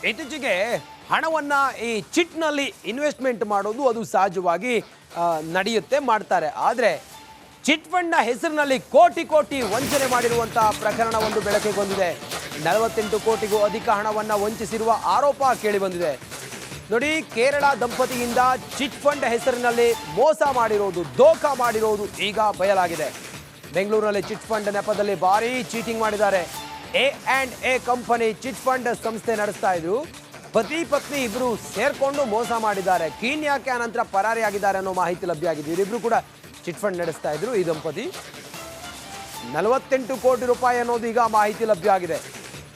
ಇತ್ತೀಚೆಗೆ ಹಣವನ್ನು ಈ ಚಿಟ್ನಲ್ಲಿ ಇನ್ವೆಸ್ಟ್ಮೆಂಟ್ ಮಾಡೋದು ಅದು ಸಹಜವಾಗಿ ನಡೆಯುತ್ತೆ, ಮಾಡ್ತಾರೆ. ಆದರೆ ಚಿಟ್ ಫಂಡ್ನ ಹೆಸರಿನಲ್ಲಿ ಕೋಟಿ ಕೋಟಿ ವಂಚನೆ ಮಾಡಿರುವಂತಹ ಪ್ರಕರಣ ಒಂದು ಬೆಳಕಿಗೆ ಬಂದಿದೆ. 48 ಕೋಟಿಗೂ ಅಧಿಕ ಹಣವನ್ನು ವಂಚಿಸಿರುವ ಆರೋಪ ಕೇಳಿಬಂದಿದೆ. ನೋಡಿ, ಕೇರಳ ದಂಪತಿಯಿಂದ ಚಿಟ್ ಫಂಡ್ ಹೆಸರಿನಲ್ಲಿ ಮೋಸ ಮಾಡಿರೋದು, ದೋಖಾ ಮಾಡಿರೋದು ಈಗ ಬಯಲಾಗಿದೆ. ಬೆಂಗಳೂರಿನಲ್ಲಿ ಚಿಟ್ ಫಂಡ್ ನೆಪದಲ್ಲಿ ಭಾರೀ ಚೀಟಿಂಗ್ ಮಾಡಿದ್ದಾರೆ. A&A ಕಂಪನಿ ಚಿಟ್ ಫಂಡ್ ಸಂಸ್ಥೆ ನಡೆಸ್ತಾ ಇದ್ರು. ಪತಿ ಪತ್ನಿ ಇಬ್ರು ಸೇರ್ಕೊಂಡು ಮೋಸ ಮಾಡಿದ್ದಾರೆ. ಕೀನ್ಯಾಕ್ಕೆ ಅನಂತರ ಪರಾರಿಯಾಗಿದ್ದಾರೆ ಅನ್ನೋ ಮಾಹಿತಿ ಲಭ್ಯ ಆಗಿದೆ. ಇವರಿಬ್ರು ಕೂಡ ಚಿಟ್ ಫಂಡ್ ನಡೆಸ್ತಾ ಇದ್ರು. ಈ ದಂಪತಿ 48 ಕೋಟಿ ರೂಪಾಯಿ ಅನ್ನೋದು ಈಗ ಮಾಹಿತಿ ಲಭ್ಯ ಆಗಿದೆ.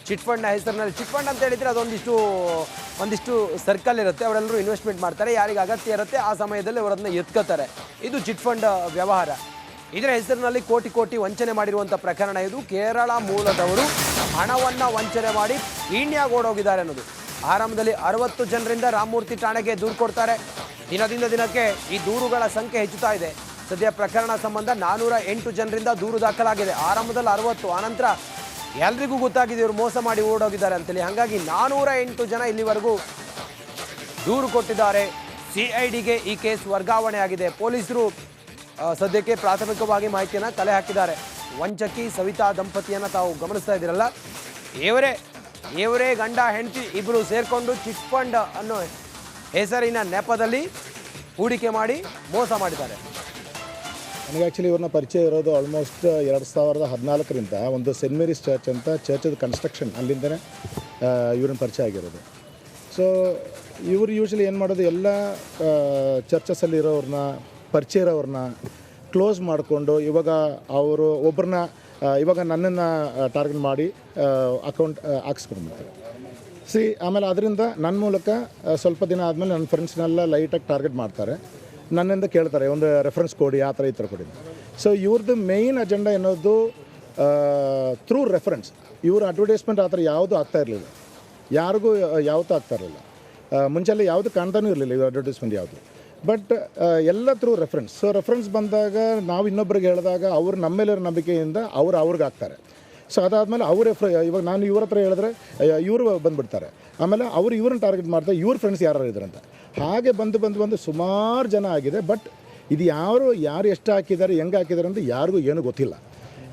ಚಿಟ್ ಫಂಡ್ನ ಹೆಸರಿನಲ್ಲಿ, ಚಿಟ್ ಫಂಡ್ ಅಂತ ಹೇಳಿದ್ರೆ ಒಂದಿಷ್ಟು ಸರ್ಕಲ್ ಇರುತ್ತೆ, ಅವರೆಲ್ಲರೂ ಇನ್ವೆಸ್ಟ್ಮೆಂಟ್ ಮಾಡ್ತಾರೆ. ಯಾರಿಗೆ ಅಗತ್ಯ ಇರುತ್ತೆ ಆ ಸಮಯದಲ್ಲಿ ಅವರನ್ನ ಎತ್ಕೋತಾರೆ. ಇದು ಚಿಟ್ ಫಂಡ್ ವ್ಯವಹಾರ. ಇದರ ಹೆಸರಿನಲ್ಲಿ ಕೋಟಿ ಕೋಟಿ ವಂಚನೆ ಮಾಡಿರುವಂಥ ಪ್ರಕರಣ ಇದು. ಕೇರಳ ಮೂಲದವರು ಹಣವನ್ನು ವಂಚನೆ ಮಾಡಿ ಕೀನ್ಯಾಗೆ ಓಡೋಗಿದ್ದಾರೆ ಅನ್ನೋದು. ಆರಂಭದಲ್ಲಿ 60 ಜನರಿಂದ ರಾಮಮೂರ್ತಿ ಠಾಣೆಗೆ ದೂರು ಕೊಡ್ತಾರೆ. ದಿನದಿಂದ ದಿನಕ್ಕೆ ಈ ದೂರುಗಳ ಸಂಖ್ಯೆ ಹೆಚ್ಚುತ್ತಾ ಇದೆ. ಸದ್ಯ ಪ್ರಕರಣ ಸಂಬಂಧ 408 ಜನರಿಂದ ದೂರು ದಾಖಲಾಗಿದೆ. ಆರಂಭದಲ್ಲಿ 60, ಆನಂತರ ಎಲ್ರಿಗೂ ಗೊತ್ತಾಗಿದೆ ಇವರು ಮೋಸ ಮಾಡಿ ಓಡೋಗಿದ್ದಾರೆ ಅಂತೇಳಿ. ಹಾಗಾಗಿ 408 ಜನ ಇಲ್ಲಿವರೆಗೂ ದೂರು ಕೊಟ್ಟಿದ್ದಾರೆ. CIDಗೆ ಈ ಕೇಸ್ ವರ್ಗಾವಣೆ ಆಗಿದೆ. ಪೊಲೀಸರು ಸದ್ಯಕ್ಕೆ ಪ್ರಾಥಮಿಕವಾಗಿ ಮಾಹಿತಿಯನ್ನು ಕಲೆ ಹಾಕಿದ್ದಾರೆ. ವಂಚಕಿ ಸವಿತಾ ದಂಪತಿಯನ್ನು ತಾವು ಗಮನಿಸ್ತಾ ಇದ್ದೀರಲ್ಲ, ಇವರೇ ಗಂಡ ಹೆಂಡತಿ ಇಬ್ಬರು ಸೇರಿಕೊಂಡು ಚಿಟ್ ಫಂಡ್ ಅನ್ನೋ ಹೆಸರಿನ ನೆಪದಲ್ಲಿ ಹೂಡಿಕೆ ಮಾಡಿ ಮೋಸ ಮಾಡಿದ್ದಾರೆ. ನನಗೆ ಆ್ಯಕ್ಚುಲಿ ಇವ್ರನ್ನ ಪರಿಚಯ ಇರೋದು ಆಲ್ಮೋಸ್ಟ್ 2014ರಿಂದ ಒಂದು ಸೆಂಟ್ ಮೇರೀಸ್ ಚರ್ಚ್ ಅಂತ ಚರ್ಚದ ಕನ್ಸ್ಟ್ರಕ್ಷನ್, ಅಲ್ಲಿಂದನೇ ಇವ್ರನ್ನ ಪರಿಚಯ ಆಗಿರೋದು. ಸೊ ಇವರು ಯೂಶ್ವಲಿ ಏನು ಮಾಡೋದು, ಎಲ್ಲ ಚರ್ಚಸ್ಸಲ್ಲಿರೋರನ್ನ ಪರಿಚಯ ಇರೋರನ್ನ ಕ್ಲೋಸ್ ಮಾಡಿಕೊಂಡು ಇವಾಗ ಅವರು ಒಬ್ಬರನ್ನ ಇವಾಗ ನನ್ನನ್ನು ಟಾರ್ಗೆಟ್ ಮಾಡಿ ಅಕೌಂಟ್ ಹಾಕ್ಸ್ಕೊಂಡ್ಬಿಡ್ತಾರೆ. ಆಮೇಲೆ ಅದರಿಂದ ನನ್ನ ಮೂಲಕ ಸ್ವಲ್ಪ ದಿನ ಆದಮೇಲೆ ನನ್ನ ಫ್ರೆಂಡ್ಸ್ನೆಲ್ಲ ಲೈಟಾಗಿ ಟಾರ್ಗೆಟ್ ಮಾಡ್ತಾರೆ. ನನ್ನಿಂದ ಕೇಳ್ತಾರೆ ಒಂದು ರೆಫರೆನ್ಸ್ ಕೊಡಿ, ಆ ಥರ ಈ ಥರ ಕೊಡಿ. ಸೊ ಇವ್ರದ್ದು ಮೇಯ್ನ್ ಅಜೆಂಡಾ ಅನ್ನೋದು ಥ್ರೂ ರೆಫರೆನ್ಸ್. ಇವ್ರ ಅಡ್ವರ್ಟೈಸ್ಮೆಂಟ್ ಆ ಥರ ಯಾವುದೂ ಆಗ್ತಾ ಇರಲಿಲ್ಲ, ಯಾರಿಗೂ ಯಾವತ್ತೂ ಆಗ್ತಾ ಇರಲಿಲ್ಲ. ಮುಂಚೆಲ್ಲ ಯಾವುದು ಕಾಣ್ತಾನೂ ಇರಲಿಲ್ಲ ಇವ್ರ ಅಡ್ವರ್ಟೈಸ್ಮೆಂಟ್ ಯಾವುದು. ಬಟ್ ಎಲ್ಲ ಥ್ರೂ ರೆಫರೆನ್ಸ್. ಸೊ ರೆಫರೆನ್ಸ್ ಬಂದಾಗ ನಾವು ಇನ್ನೊಬ್ರಿಗೆ ಹೇಳಿದಾಗ ಅವ್ರು ನಮ್ಮ ಮೇಲೆ ನಂಬಿಕೆಯಿಂದ ಅವ್ರಿಗೆ ಆಗ್ತಾರೆ. ಸೊ ಅದಾದಮೇಲೆ ಇವಾಗ ನಾನು ಇವ್ರ ಹತ್ರ ಹೇಳಿದ್ರೆ ಇವರು ಬಂದುಬಿಡ್ತಾರೆ. ಆಮೇಲೆ ಇವ್ರನ್ನ ಟಾರ್ಗೆಟ್ ಮಾಡ್ತಾರೆ, ಇವ್ರ ಫ್ರೆಂಡ್ಸ್ ಯಾರು ಇದ್ದಾರಂತ. ಹಾಗೆ ಬಂದು ಸುಮಾರು ಜನ ಆಗಿದೆ. ಬಟ್ ಇದು ಯಾರು ಎಷ್ಟು ಹಾಕಿದ್ದಾರೆ, ಹೆಂಗೆ ಹಾಕಿದ್ದಾರೆ ಅಂತ ಯಾರಿಗೂ ಏನೂ ಗೊತ್ತಿಲ್ಲ.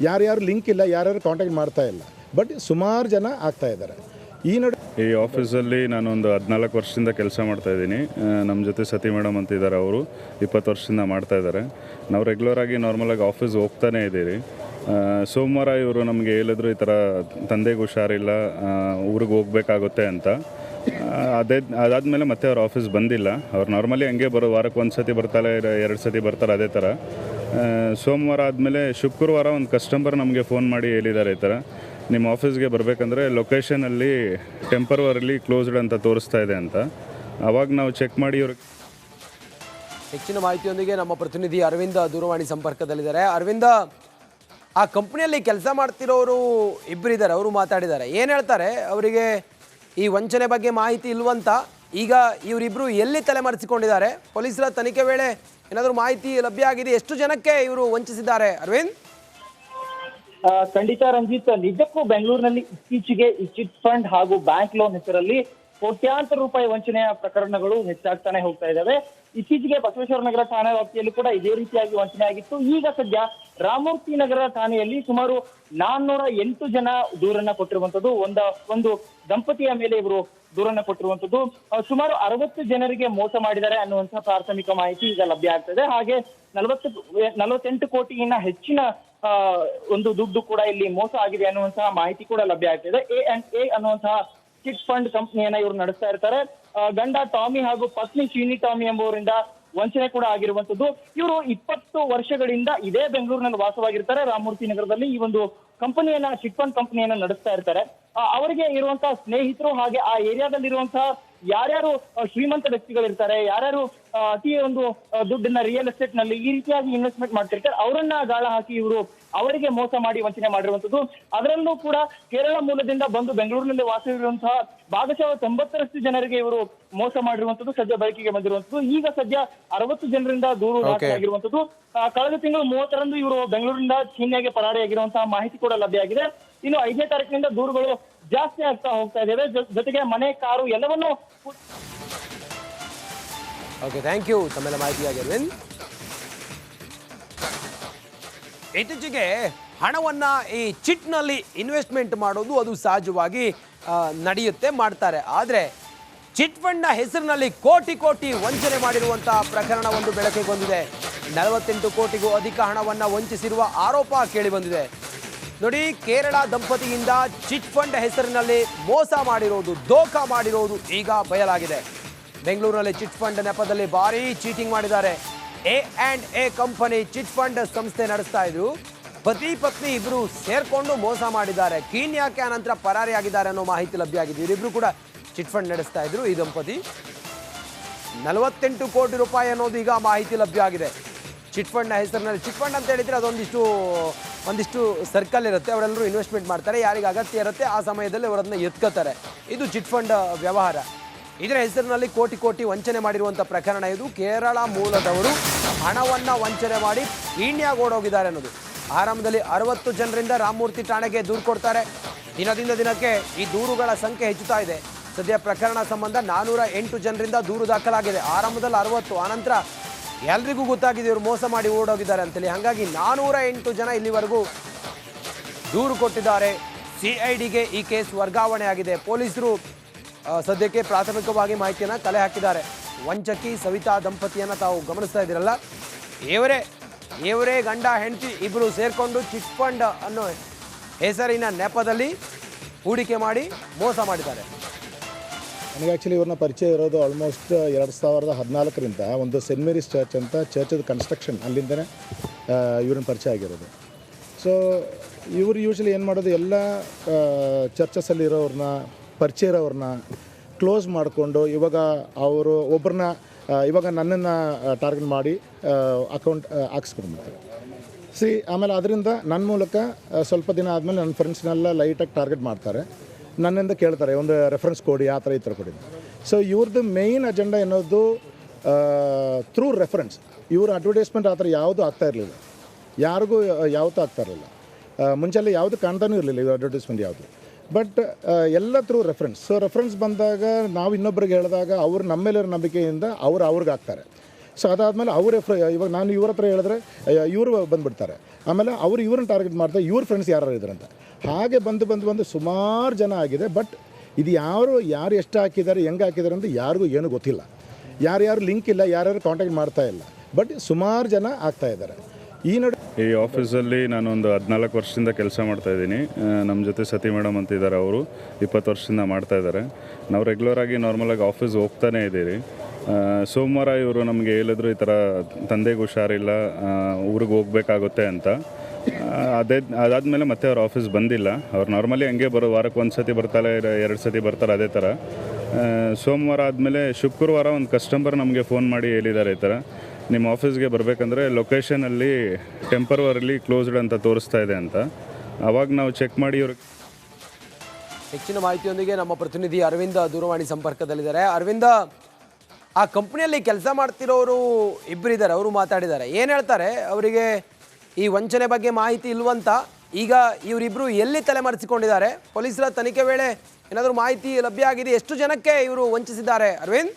ಯಾರ್ಯಾರು ಲಿಂಕ್ ಇಲ್ಲ, ಯಾರ್ಯಾರು ಕಾಂಟ್ಯಾಕ್ಟ್ ಮಾಡ್ತಾ ಇಲ್ಲ. ಬಟ್ ಸುಮಾರು ಜನ ಆಗ್ತಾ ಇದ್ದಾರೆ. ಈ ಆಫೀಸಲ್ಲಿ ನಾನೊಂದು 14 ವರ್ಷದಿಂದ ಕೆಲಸ ಮಾಡ್ತಾಯಿದ್ದೀನಿ. ನಮ್ಮ ಜೊತೆ ಸತಿ ಮೇಡಮ್ ಅಂತ ಇದ್ದಾರೆ, ಅವರು 20 ವರ್ಷದಿಂದ ಮಾಡ್ತಾಯಿದ್ದಾರೆ. ನಾವು ರೆಗ್ಯುಲರಾಗಿ ನಾರ್ಮಲಾಗಿ ಆಫೀಸ್ ಹೋಗ್ತಾನೇ ಇದ್ದೀರಿ. ಸೋಮವಾರ ಇವರು ನಮಗೆ ಹೇಳಿದ್ರು, ಈ ಥರ ತಂದೆಗೆ ಹುಷಾರಿಲ್ಲ, ಊರಿಗೆ ಹೋಗ್ಬೇಕಾಗುತ್ತೆ ಅಂತ. ಅದಾದಮೇಲೆ ಮತ್ತೆ ಅವ್ರ ಆಫೀಸ್ ಬಂದಿಲ್ಲ. ಅವ್ರು ನಾರ್ಮಲಿ ಹಂಗೆ ವಾರಕ್ಕೆ 1 ಸತಿ ಬರ್ತಾರೆ, 2 ಸತಿ ಬರ್ತಾರೆ, ಅದೇ ಥರ. ಸೋಮವಾರ ಆದಮೇಲೆ ಶುಕ್ರವಾರ ಒಂದು ಕಸ್ಟಮರ್ ನಮಗೆ ಫೋನ್ ಮಾಡಿ ಹೇಳಿದ್ದಾರೆ, ಈ ಥರ ನಿಮ್ಮ ಆಫೀಸ್ಗೆ ಬರಬೇಕಂದ್ರೆ ಲೊಕೇಶನಲ್ಲಿ ಟೆಂಪರವರಿಲಿ ಕ್ಲೋಸ್ಡ್ ಅಂತ ತೋರಿಸ್ತಾ ಇದೆ ಅಂತ. ಆವಾಗ ನಾವು ಚೆಕ್ ಮಾಡಿ ಹೆಚ್ಚಿನ ಮಾಹಿತಿಯೊಂದಿಗೆ ನಮ್ಮ ಪ್ರತಿನಿಧಿ ಅರವಿಂದ ದೂರವಾಣಿ ಸಂಪರ್ಕದಲ್ಲಿದ್ದಾರೆ. ಅರವಿಂದ, ಆ ಕಂಪ್ನಿಯಲ್ಲಿ ಕೆಲಸ ಮಾಡ್ತಿರೋರು ಇಬ್ಬರಿದ್ದಾರೆ, ಅವರು ಮಾತಾಡಿದ್ದಾರೆ. ಏನು ಹೇಳ್ತಾರೆ? ಅವರಿಗೆ ಈ ವಂಚನೆ ಬಗ್ಗೆ ಮಾಹಿತಿ ಇಲ್ವಂತ. ಈಗ ಇವರಿಬ್ಬರು ಎಲ್ಲಿ ತಲೆಮರೆಸಿಕೊಂಡಿದ್ದಾರೆ? ಪೊಲೀಸರ ತನಿಖೆ ವೇಳೆ ಏನಾದರೂ ಮಾಹಿತಿ ಲಭ್ಯ ಆಗಿದೆ? ಎಷ್ಟು ಜನಕ್ಕೆ ಇವರು ವಂಚಿಸಿದ್ದಾರೆ ಅರವಿಂದ್? ಖಂಡಿತ ರಂಜಿತ್, ನಿಜಕ್ಕೂ ಬೆಂಗಳೂರಿನಲ್ಲಿ ಇತ್ತೀಚೆಗೆ ಈ ಚಿಟ್ ಫಂಡ್ ಹಾಗೂ ಬ್ಯಾಂಕ್ ಲೋನ್ ಹೆಸರಲ್ಲಿ ಕೋಟ್ಯಾಂತರ ರೂಪಾಯಿ ವಂಚನೆಯ ಪ್ರಕರಣಗಳು ಹೆಚ್ಚಾಗ್ತಾನೆ ಹೋಗ್ತಾ ಇದ್ದಾವೆ. ಇತ್ತೀಚೆಗೆ ಬಸವೇಶ್ವರ ನಗರ ಠಾಣಾ ವ್ಯಾಪ್ತಿಯಲ್ಲಿ ಕೂಡ ಇದೇ ರೀತಿಯಾಗಿ ವಂಚನೆ ಆಗಿತ್ತು. ಈಗ ಸದ್ಯ ರಾಮಮೂರ್ತಿ ನಗರ ಠಾಣೆಯಲ್ಲಿ ಸುಮಾರು 408 ಜನ ದೂರನ್ನ ಕೊಟ್ಟಿರುವಂತದ್ದು. ಒಂದು ದಂಪತಿಯ ಮೇಲೆ ಇವರು ದೂರನ್ನ ಕೊಟ್ಟಿರುವಂತದ್ದು. ಸುಮಾರು 60 ಜನರಿಗೆ ಮೋಸ ಮಾಡಿದ್ದಾರೆ ಅನ್ನುವಂತಹ ಪ್ರಾಥಮಿಕ ಮಾಹಿತಿ ಈಗ ಲಭ್ಯ ಆಗ್ತದೆ. ಹಾಗೆ 48 ಕೋಟಿಗಿನ್ನ ಹೆಚ್ಚಿನ ಒಂದು ದುಡ್ಡು ಕೂಡ ಇಲ್ಲಿ ಮೋಸ ಆಗಿದೆ ಅನ್ನುವಂತಹ ಮಾಹಿತಿ ಕೂಡ ಲಭ್ಯ ಆಗ್ತಿದೆ. A&A ಅನ್ನುವಂತಹ ಚಿಟ್ ಫಂಡ್ ಕಂಪನಿಯನ್ನ ಇವರು ನಡೆಸ್ತಾ ಇರ್ತಾರೆ. ಗಂಡ ಟಾಮಿ ಹಾಗೂ ಪತ್ನಿ ಚೀನಿ ಟಾಮಿ ಎಂಬುವರಿಂದ ವಂಚನೆ ಕೂಡ ಆಗಿರುವಂತದ್ದು. ಇವರು 20 ವರ್ಷಗಳಿಂದ ಇದೇ ಬೆಂಗಳೂರಿನಲ್ಲಿ ವಾಸವಾಗಿರ್ತಾರೆ. ರಾಮಮೂರ್ತಿ ನಗರದಲ್ಲಿ ಈ ಒಂದು ಕಂಪನಿಯನ್ನ, ಚಿಟ್ ಫಂಡ್ ಕಂಪನಿಯನ್ನ ನಡೆಸ್ತಾ ಇರ್ತಾರೆ. ಅವರಿಗೆ ಇರುವಂತಹ ಸ್ನೇಹಿತರು ಹಾಗೆ ಆ ಏರಿಯಾದಲ್ಲಿರುವಂತಹ ಯಾರ್ಯಾರು ಶ್ರೀಮಂತ ವ್ಯಕ್ತಿಗಳಿರ್ತಾರೆ, ಯಾರ್ಯಾರು ಅತಿ ಒಂದು ದುಡ್ಡನ್ನ ರಿಯಲ್ ಎಸ್ಟೇಟ್ ನಲ್ಲಿ ಈ ರೀತಿಯಾಗಿ ಇನ್ವೆಸ್ಟ್ಮೆಂಟ್ ಮಾಡ್ತಿರ್ತಾರೆ. ಅವರನ್ನ ಗಾಳ ಹಾಕಿ ಇವರು ಅವರಿಗೆ ಮೋಸ ಮಾಡಿ ವಂಚನೆ ಮಾಡಿರುವಂತದ್ದು. ಅದರಲ್ಲೂ ಕೂಡ ಕೇರಳ ಮೂಲದಿಂದ ಬಂದು ಬೆಂಗಳೂರಿನಲ್ಲಿ ವಾಸವಿರುವಂತಹ ಭಾಗಶಃ 90ರಷ್ಟು ಜನರಿಗೆ ಇವರು ಮೋಸ ಮಾಡಿರುವಂತದ್ದು ಸದ್ಯ ಬೆಳಕಿಗೆ ಬಂದಿರುವಂತದ್ದು. ಈಗ ಸದ್ಯ 60 ಜನರಿಂದ ದೂರು ದಾಖಲಾಗಿರುವಂತದ್ದು. ಕಳೆದ ತಿಂಗಳು 30ರಂದು ಇವರು ಬೆಂಗಳೂರಿನಿಂದ ಚೀನಿಯಾಗೆ ಪರಾರಿಯಾಗಿರುವಂತಹ ಮಾಹಿತಿ ಕೂಡ ಲಭ್ಯ ಆಗಿದೆ. ಇನ್ನು 5ನೇ ತಾರೀಕಿನಿಂದ ದೂರುಗಳು ಜಾಸ್ತಿ ಆಗ್ತಾ ಹೋಗ್ತಾ ಇದ್ದೇವೆ. ಜೊತೆಗೆ ಮನೆ, ಕಾರು ಎಲ್ಲವನ್ನೂ. ಓಕೆ, ಥ್ಯಾಂಕ್ ಯು ತಮ್ಮೆಲ್ಲ ಮಾಹಿತಿಯಾಗಿ ಅರವಿಂದ್. ಇತ್ತೀಚೆಗೆ ಹಣವನ್ನ ಈ ಚಿಟ್ನಲ್ಲಿ ಇನ್ವೆಸ್ಟ್ಮೆಂಟ್ ಮಾಡೋದು ಅದು ಸಹಜವಾಗಿ ನಡೆಯುತ್ತೆ, ಮಾಡ್ತಾರೆ. ಆದರೆ ಚಿಟ್ ಫಂಡ್ನ ಹೆಸರಿನಲ್ಲಿ ಕೋಟಿ ಕೋಟಿ ವಂಚನೆ ಮಾಡಿರುವಂತಹ ಪ್ರಕರಣ ಒಂದು ಬೆಳಕಿಗೆ ಬಂದಿದೆ. 48 ಕೋಟಿಗೂ ಅಧಿಕ ಹಣವನ್ನ ವಂಚಿಸಿರುವ ಆರೋಪ ಕೇಳಿ ಬಂದಿದೆ. ನೋಡಿ, ಕೇರಳ ದಂಪತಿಯಿಂದ ಚಿಟ್ ಫಂಡ್ ಹೆಸರಿನಲ್ಲಿ ಮೋಸ ಮಾಡಿರೋದು, ದೋಖಾ ಮಾಡಿರೋದು ಈಗ ಬಯಲಾಗಿದೆ. ಬೆಂಗಳೂರಿನಲ್ಲಿ ಚಿಟ್ ಫಂಡ್ ನೆಪದಲ್ಲಿ ಭಾರೀ ಚೀಟಿಂಗ್ ಮಾಡಿದ್ದಾರೆ. A&A ಕಂಪನಿ ಚಿಟ್ ಫಂಡ್ ಸಂಸ್ಥೆ ನಡೆಸ್ತಾ ಇದ್ರು. ಪತಿ ಪತ್ನಿ ಇಬ್ರು ಸೇರ್ಕೊಂಡು ಮೋಸ ಮಾಡಿದ್ದಾರೆ. ಕೀನ್ಯಾಕ್ಕೆ ಅನಂತರ ಪರಾರಿಯಾಗಿದ್ದಾರೆ ಅನ್ನೋ ಮಾಹಿತಿ ಲಭ್ಯ ಆಗಿದೆ. ಇವರಿಬ್ರು ಕೂಡ ಚಿಟ್ ಫಂಡ್ ನಡೆಸ್ತಾ ಇದ್ರು. ಈ ದಂಪತಿ 48 ಕೋಟಿ ರೂಪಾಯಿ ಅನ್ನೋದು ಈಗ ಮಾಹಿತಿ ಲಭ್ಯ ಆಗಿದೆ. ಚಿಟ್ ಫಂಡ್ನ ಹೆಸರಿನಲ್ಲಿ, ಚಿಟ್ ಫಂಡ್ ಅಂತ ಹೇಳಿದ್ರೆ ಒಂದಿಷ್ಟು ಸರ್ಕಲ್ ಇರುತ್ತೆ, ಅವರೆಲ್ಲರೂ ಇನ್ವೆಸ್ಟ್ಮೆಂಟ್ ಮಾಡ್ತಾರೆ. ಯಾರಿಗೆ ಅಗತ್ಯ ಇರುತ್ತೆ ಆ ಸಮಯದಲ್ಲಿ ಅವರನ್ನ ಎತ್ಕೋತಾರೆ. ಇದು ಚಿಟ್ ಫಂಡ್ ವ್ಯವಹಾರ. ಇದರ ಹೆಸರಿನಲ್ಲಿ ಕೋಟಿ ಕೋಟಿ ವಂಚನೆ ಮಾಡಿರುವಂಥ ಪ್ರಕರಣ ಇದು. ಕೇರಳ ಮೂಲದವರು ಹಣವನ್ನ ವಂಚನೆ ಮಾಡಿ ಕೀನ್ಯಾಗೆ ಓಡೋಗಿದ್ದಾರೆ ಅನ್ನೋದು. ಆರಂಭದಲ್ಲಿ 60 ಜನರಿಂದ ರಾಮಮೂರ್ತಿ ಠಾಣೆಗೆ ದೂರು ಕೊಡ್ತಾರೆ. ದಿನದಿಂದ ದಿನಕ್ಕೆ ಈ ದೂರುಗಳ ಸಂಖ್ಯೆ ಹೆಚ್ಚುತ್ತಾ ಇದೆ. ಸದ್ಯ ಪ್ರಕರಣ ಸಂಬಂಧ 408 ಜನರಿಂದ ದೂರು ದಾಖಲಾಗಿದೆ. ಆರಂಭದಲ್ಲಿ 60, ಆನಂತರ ಎಲ್ರಿಗೂ ಗೊತ್ತಾಗಿದೆ ಇವರು ಮೋಸ ಮಾಡಿ ಓಡೋಗಿದ್ದಾರೆ ಅಂತೇಳಿ. ಹಾಗಾಗಿ 408 ಜನ ಇಲ್ಲಿವರೆಗೂ ದೂರು ಕೊಟ್ಟಿದ್ದಾರೆ. CIDಗೆ ಈ ಕೇಸ್ ವರ್ಗಾವಣೆ ಆಗಿದೆ. ಪೊಲೀಸರು ಸದ್ಯಕ್ಕೆ ಪ್ರಾಥಮಿಕವಾಗಿ ಮಾಹಿತಿಯನ್ನು ಕಲೆ ಹಾಕಿದ್ದಾರೆ. ವಂಚಕಿ ಸವಿತಾ ದಂಪತಿಯನ್ನು ತಾವು ಗಮನಿಸ್ತಾ ಇದ್ದೀರಲ್ಲ, ಇವರೇ ಗಂಡ ಹೆಂಡತಿ ಇಬ್ಬರು ಸೇರಿಕೊಂಡು ಚಿಟ್ ಫಂಡ್ ಅನ್ನೋ ಹೆಸರಿನ ನೆಪದಲ್ಲಿ ಹೂಡಿಕೆ ಮಾಡಿ ಮೋಸ ಮಾಡಿದ್ದಾರೆ. ನನಗೆ ಆ್ಯಕ್ಚುಲಿ ಇವ್ರನ್ನ ಪರಿಚಯ ಇರೋದು ಆಲ್ಮೋಸ್ಟ್ 2014ರಿಂದ ಒಂದು ಸೆಂಟ್ ಮೇರೀಸ್ ಚರ್ಚ್ ಅಂತ ಚರ್ಚದ ಕನ್ಸ್ಟ್ರಕ್ಷನ್, ಅಲ್ಲಿಂದನೇ ಇವ್ರನ್ನ ಪರಿಚಯ ಆಗಿರೋದು. ಸೊ ಇವರು ಯೂಶ್ವಲಿ ಏನು ಮಾಡೋದು, ಎಲ್ಲ ಚರ್ಚಸ್ಸಲ್ಲಿರೋರನ್ನ ಪರಿಚಯ ಇರೋರನ್ನ ಕ್ಲೋಸ್ ಮಾಡಿಕೊಂಡು ಇವಾಗ ಅವರು ಒಬ್ಬರನ್ನ ಇವಾಗ ನನ್ನನ್ನು ಟಾರ್ಗೆಟ್ ಮಾಡಿ ಅಕೌಂಟ್ ಹಾಕ್ಸ್ಕೊಂಡ್ಬಿಡ್ತಾರೆ. ಆಮೇಲೆ ಅದರಿಂದ ನನ್ನ ಮೂಲಕ ಸ್ವಲ್ಪ ದಿನ ಆದಮೇಲೆ ನನ್ನ ಫ್ರೆಂಡ್ಸ್ನೆಲ್ಲ ಲೈಟಾಗಿ ಟಾರ್ಗೆಟ್ ಮಾಡ್ತಾರೆ. ನನ್ನಿಂದ ಕೇಳ್ತಾರೆ ಒಂದು ರೆಫರೆನ್ಸ್ ಕೊಡಿ, ಆ ಥರ ಈ ಥರ ಕೊಡಿ. ಸೊ ಇವ್ರದ್ದು ಮೇಯ್ನ್ ಅಜೆಂಡಾ ಅನ್ನೋದು ಥ್ರೂ ರೆಫರೆನ್ಸ್. ಇವ್ರ ಅಡ್ವರ್ಟೈಸ್ಮೆಂಟ್ ಆ ಥರ ಯಾವುದೂ ಆಗ್ತಾ ಇರಲಿಲ್ಲ, ಯಾರಿಗೂ ಯಾವತ್ತೂ ಆಗ್ತಾ ಇರಲಿಲ್ಲ. ಮುಂಚೆಲ್ಲ ಯಾವುದು ಕಾಣ್ತಾನೂ ಇರಲಿಲ್ಲ ಇವ್ರ ಅಡ್ವರ್ಟೈಸ್ಮೆಂಟ್ ಯಾವುದು. ಬಟ್ ಎಲ್ಲ ಥ್ರೂ ರೆಫರೆನ್ಸ್. ಸೊ ರೆಫರೆನ್ಸ್ ಬಂದಾಗ ನಾವು ಇನ್ನೊಬ್ರಿಗೆ ಹೇಳಿದಾಗ ಅವ್ರು ನಮ್ಮ ಮೇಲೆ ನಂಬಿಕೆಯಿಂದ ಅವ್ರಿಗೆ ಆಗ್ತಾರೆ. ಸೊ ಅದಾದಮೇಲೆ ಇವಾಗ ನಾನು ಇವ್ರ ಹತ್ರ ಹೇಳಿದ್ರೆ ಇವರು ಬಂದುಬಿಡ್ತಾರೆ. ಆಮೇಲೆ ಇವ್ರನ್ನ ಟಾರ್ಗೆಟ್ ಮಾಡ್ತಾರೆ, ಇವ್ರ ಫ್ರೆಂಡ್ಸ್ ಯಾರು ಇದ್ದಾರಂತ. ಹಾಗೆ ಬಂದು ಸುಮಾರು ಜನ ಆಗಿದೆ. ಬಟ್ ಇದು ಯಾರು ಎಷ್ಟು ಹಾಕಿದ್ದಾರೆ, ಹೆಂಗೆ ಹಾಕಿದ್ದಾರೆ ಅಂತ ಯಾರಿಗೂ ಏನೂ ಗೊತ್ತಿಲ್ಲ. ಯಾರ್ಯಾರು ಲಿಂಕ್ ಇಲ್ಲ, ಯಾರ್ಯಾರು ಕಾಂಟ್ಯಾಕ್ಟ್ ಮಾಡ್ತಾ ಇಲ್ಲ. ಬಟ್ ಸುಮಾರು ಜನ ಆಗ್ತಾ ಇದ್ದಾರೆ. ಈ ಆಫೀಸಲ್ಲಿ ನಾನು ಒಂದು 14 ವರ್ಷದಿಂದ ಕೆಲಸ ಮಾಡ್ತಾಯಿದ್ದೀನಿ. ನಮ್ಮ ಜೊತೆ ಸತಿ ಮೇಡಮ್ ಅಂತ ಇದ್ದಾರೆ, ಅವರು 20 ವರ್ಷದಿಂದ ಮಾಡ್ತಾಯಿದ್ದಾರೆ. ನಾವು ರೆಗ್ಯುಲರಾಗಿ ನಾರ್ಮಲಾಗಿ ಆಫೀಸ್ ಹೋಗ್ತಾನೆ ಇದ್ದೀರಿ. ಸೋಮವಾರ ಇವರು ನಮಗೆ ಹೇಳಿದ್ರು ಈ ಥರ ತಂದೆಗೆ ಹುಷಾರಿಲ್ಲ, ಊರಿಗೆ ಹೋಗ್ಬೇಕಾಗುತ್ತೆ ಅಂತ. ಅದಾದಮೇಲೆ ಮತ್ತೆ ಅವ್ರ ಆಫೀಸ್ ಬಂದಿಲ್ಲ. ಅವ್ರು ನಾರ್ಮಲಿ ಹಂಗೆ ವಾರಕ್ಕೆ 1 ಸತಿ ಬರ್ತಾರೆ, 2 ಸತಿ ಬರ್ತಾರೆ, ಅದೇ ಥರ. ಸೋಮವಾರ ಆದಮೇಲೆ ಶುಕ್ರವಾರ ಒಂದು ಕಸ್ಟಮರ್ ನಮಗೆ ಫೋನ್ ಮಾಡಿ ಹೇಳಿದ್ದಾರೆ, ಈ ಥರ ನಿಮ್ಮ ಆಫೀಸ್ಗೆ ಬರಬೇಕಂದ್ರೆ ಲೊಕೇಶನಲ್ಲಿ ಟೆಂಪರವರಿಲಿ ಕ್ಲೋಸ್ಡ್ ಅಂತ ತೋರಿಸ್ತಾ ಇದೆ ಅಂತ. ಆವಾಗ ನಾವು ಚೆಕ್ ಮಾಡಿ ಹೆಚ್ಚಿನ ಮಾಹಿತಿಯೊಂದಿಗೆ ನಮ್ಮ ಪ್ರತಿನಿಧಿ ಅರವಿಂದ ದೂರವಾಣಿ ಸಂಪರ್ಕದಲ್ಲಿದ್ದಾರೆ. ಅರವಿಂದ, ಆ ಕಂಪ್ನಿಯಲ್ಲಿ ಕೆಲಸ ಮಾಡ್ತಿರೋರು ಇಬ್ಬರಿದ್ದಾರೆ, ಅವರು ಮಾತಾಡಿದ್ದಾರೆ. ಏನು ಹೇಳ್ತಾರೆ, ಅವರಿಗೆ ಈ ವಂಚನೆ ಬಗ್ಗೆ ಮಾಹಿತಿ ಇಲ್ವಂತ. ಈಗ ಇವರಿಬ್ಬರು ಎಲ್ಲಿ ತಲೆಮರೆಸಿಕೊಂಡಿದ್ದಾರೆ? ಪೊಲೀಸರ ತನಿಖೆ ವೇಳೆ ಏನಾದರೂ ಮಾಹಿತಿ ಲಭ್ಯ ಆಗಿದೆ? ಎಷ್ಟು ಜನಕ್ಕೆ ಇವರು ವಂಚಿಸಿದ್ದಾರೆ ಅರವಿಂದ್?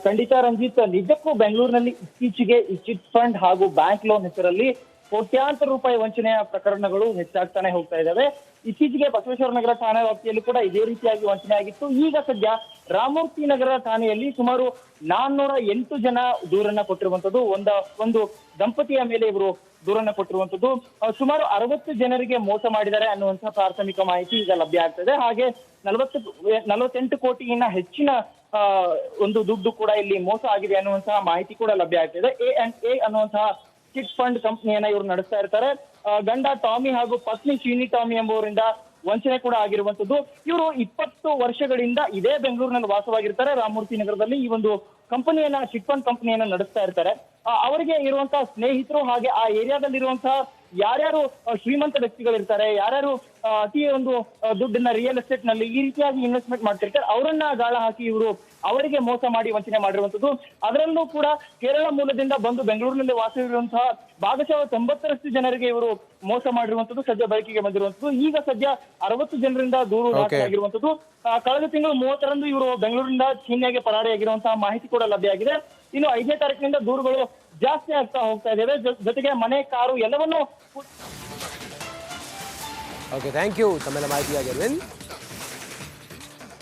ಖಂಡಿತ ರಂಜಿತ್, ನಿಜಕ್ಕೂ ಬೆಂಗಳೂರಿನಲ್ಲಿ ಇತ್ತೀಚೆಗೆ ಈ ಚಿಟ್ ಫಂಡ್ ಹಾಗೂ ಬ್ಯಾಂಕ್ ಲೋನ್ ಹೆಸರಲ್ಲಿ ಕೋಟ್ಯಾಂತರ ರೂಪಾಯಿ ವಂಚನೆಯ ಪ್ರಕರಣಗಳು ಹೆಚ್ಚಾಗ್ತಾನೆ ಹೋಗ್ತಾ ಇದ್ದಾವೆ. ಇತ್ತೀಚೆಗೆ ಬಸವೇಶ್ವರ ನಗರ ಠಾಣಾ ವ್ಯಾಪ್ತಿಯಲ್ಲಿ ಕೂಡ ಇದೇ ರೀತಿಯಾಗಿ ವಂಚನೆ ಆಗಿತ್ತು. ಈಗ ಸದ್ಯ ರಾಮಮೂರ್ತಿ ನಗರ ಠಾಣೆಯಲ್ಲಿ ಸುಮಾರು 408 ಜನ ದೂರನ್ನ ಕೊಟ್ಟಿರುವಂತದ್ದು. ಒಂದು ದಂಪತಿಯ ಮೇಲೆ ಇವರು ದೂರನ್ನ ಕೊಟ್ಟಿರುವಂತದ್ದು. ಸುಮಾರು 60 ಜನರಿಗೆ ಮೋಸ ಮಾಡಿದ್ದಾರೆ ಅನ್ನುವಂತಹ ಪ್ರಾಥಮಿಕ ಮಾಹಿತಿ ಈಗ ಲಭ್ಯ ಆಗ್ತದೆ. ಹಾಗೆ 48 ಕೋಟಿಗಿನ್ನ ಹೆಚ್ಚಿನ ಒಂದು ದುಡ್ಡು ಕೂಡ ಇಲ್ಲಿ ಮೋಸ ಆಗಿದೆ ಅನ್ನುವಂತಹ ಮಾಹಿತಿ ಕೂಡ ಲಭ್ಯ ಆಗ್ತಿದೆ. A&A ಅನ್ನುವಂತಹ ಚಿಟ್ ಫಂಡ್ ಕಂಪನಿಯನ್ನ ಇವರು ನಡೆಸ್ತಾ ಇರ್ತಾರೆ. ಗಂಡ ಟಾಮಿ ಹಾಗೂ ಪತ್ನಿ ಚೀನಿ ಟಾಮಿ ಎಂಬುವರಿಂದ ವಂಚನೆ ಕೂಡ ಆಗಿರುವಂತದ್ದು. ಇವರು 20 ವರ್ಷಗಳಿಂದ ಇದೇ ಬೆಂಗಳೂರಿನಲ್ಲಿ ವಾಸವಾಗಿರ್ತಾರೆ. ರಾಮಮೂರ್ತಿ ನಗರದಲ್ಲಿ ಈ ಒಂದು ಕಂಪನಿಯನ್ನ, ಚಿಟ್ ಫಂಡ್ ಕಂಪನಿಯನ್ನ ನಡೆಸ್ತಾ ಇರ್ತಾರೆ. ಅವರಿಗೆ ಇರುವಂತಹ ಸ್ನೇಹಿತರು ಹಾಗೆ ಆ ಏರಿಯಾದಲ್ಲಿರುವಂತಹ ಯಾರ್ಯಾರು ಶ್ರೀಮಂತ ವ್ಯಕ್ತಿಗಳಿರ್ತಾರೆ, ಯಾರ್ಯಾರು ಅತಿ ಒಂದು ದುಡ್ಡನ್ನ ರಿಯಲ್ ಎಸ್ಟೇಟ್ ನಲ್ಲಿ ಈ ರೀತಿಯಾಗಿ ಇನ್ವೆಸ್ಟ್ಮೆಂಟ್ ಮಾಡ್ತಿರ್ತಾರೆ, ಅವರನ್ನ ಗಾಳ ಹಾಕಿ ಇವರು ಅವರಿಗೆ ಮೋಸ ಮಾಡಿ ವಂಚನೆ ಮಾಡಿರುವಂತದ್ದು. ಅದರಲ್ಲೂ ಕೂಡ ಕೇರಳ ಮೂಲದಿಂದ ಬಂದು ಬೆಂಗಳೂರಿನಲ್ಲಿ ವಾಸವಿರುವಂತಹ ಭಾಗಶಃ 90ರಷ್ಟು ಜನರಿಗೆ ಇವರು ಮೋಸ ಮಾಡಿರುವಂತದ್ದು ಸದ್ಯ ಬೆಳಕಿಗೆ ಬಂದಿರುವಂತದ್ದು. ಈಗ ಸದ್ಯ 60 ಜನರಿಂದ ದೂರು ದಾಖಲಾಗಿರುವಂತದ್ದು. ಕಳೆದ ತಿಂಗಳು 30ರಂದು ಇವರು ಬೆಂಗಳೂರಿನಿಂದ ಚೀನಿಯಾಗೆ ಪರಾರಿಯಾಗಿರುವಂತಹ ಮಾಹಿತಿ ಕೂಡ ಲಭ್ಯ ಆಗಿದೆ. ಇನ್ನು 5ನೇ ತಾರೀಕಿನಿಂದ ದೂರುಗಳು ಜಾಸ್ತಿ ಆಗ್ತಾ ಹೋಗ್ತಾ ಇದ್ದೇವೆ. ಜೊತೆಗೆ ಮನೆ, ಕಾರು ಎಲ್ಲವನ್ನೂ. ಓಕೆ, ಥ್ಯಾಂಕ್ ಯು ತಮ್ಮೆಲ್ಲ ಮಾಹಿತಿಯಾಗಿ ಅರವಿಂದ್.